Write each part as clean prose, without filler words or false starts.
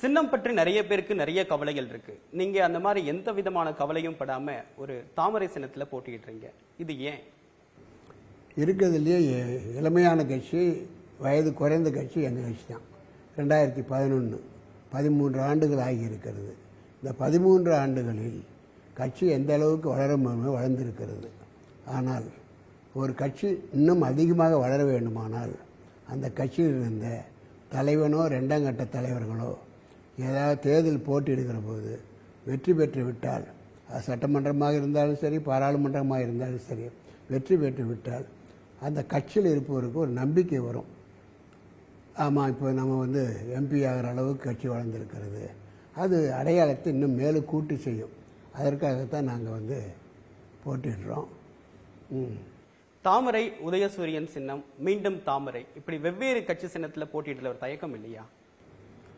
சின்னம் பற்றி நிறைய பேருக்கு நிறைய கவலைகள் இருக்கு. நீங்க அந்த மாதிரி எந்த விதமான கவலையும் படாம ஒரு தாமரை சின்னத்துல போட்டிக்கிட்டுறீங்க. இது ஏன்? இருக்கிறதுலேயே இளமையான கட்சி, வயது குறைந்த கட்சி எங்கள் கட்சி தான். 2011 13 ஆண்டுகள் ஆகியிருக்கிறது. இந்த 13 ஆண்டுகளில் கட்சி எந்த அளவுக்கு வளர்ந்திருக்கிறது. ஆனால் ஒரு கட்சி இன்னும் அதிகமாக வளர வேண்டுமானால் அந்த கட்சியில் இருந்த தலைவனோ ரெண்டாம் கட்ட தலைவர்களோ ஏதாவது தேர்தல் போட்டியிடுகிற போது வெற்றி பெற்று விட்டால், அது சட்டமன்றமாக இருந்தாலும் சரி, பாராளுமன்றமாக இருந்தாலும் சரி, வெற்றி பெற்று விட்டால் அந்த கட்சியில் இருப்பவருக்கு ஒரு நம்பிக்கை வரும். ஆமாம், இப்போ நம்ம எம்பி ஆகிற அளவுக்கு கட்சி வளர்ந்துருக்கிறது. அது அடையாளத்தை இன்னும் மேலும் கூட்டு செய்யும். அதற்காகத்தான் நாங்கள் போட்டிடுறோம். தாமரை, உதயசூரியன் சின்னம், மீண்டும் தாமரை, இப்படி வெவ்வேறு கட்சி சின்னத்தில் போட்டியிடல ஒரு தயக்கம் இல்லையா?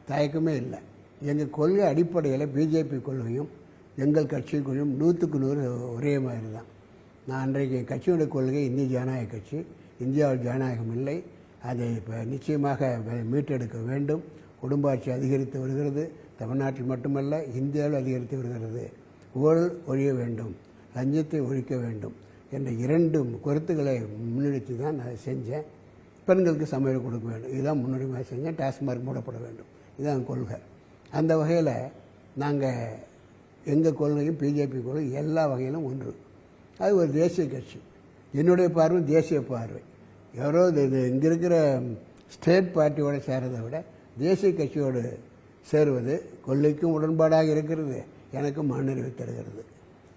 தயக்கமே இல்லை. எங்கள் கொள்கை அடிப்படையில் பிஜேபி கொள்கையும் எங்கள் கட்சி கொள்கையும் 100க்கு 100 ஒரே மாதிரி தான். நான் அன்றைக்கு என் கட்சியோட கொள்கை இந்திய ஜனநாயக கட்சி. இந்தியாவில் ஜனநாயகம் இல்லை, அதை இப்போ நிச்சயமாக மீட்டெடுக்க வேண்டும். குடும்ப ஆட்சி அதிகரித்து வருகிறது. தமிழ்நாட்டில் மட்டுமல்ல, இந்தியாவில் அதிகரித்து வருகிறது. ஊழல் ஒழிய வேண்டும், லஞ்சத்தை ஒழிக்க வேண்டும் என்ற 2 கருத்துக்களை முன்னெடுத்து தான் நான் செஞ்சேன். பெண்களுக்கு சமையல் கொடுக்க வேண்டும், இதுதான் முன்னுரிமையாக செஞ்சேன். டாஸ்மார்க் மூடப்பட வேண்டும், இதுதான் கொள்கை. அந்த வகையில் நாங்கள் எங்கள் கொள்கையும் பிஜேபி கொள்கை எல்லா வகையிலும் ஒன்று. அது ஒரு தேசிய கட்சி. என்னுடைய பார்வை தேசிய பார்வை. யாரோ இங்கே இருக்கிற ஸ்டேட் பார்ட்டியோடு சேரதை விட தேசிய கட்சியோடு சேருவது கொள்கைக்கும் உடன்பாடாக இருக்கிறது, எனக்கும் மனநிறைவு தருகிறது.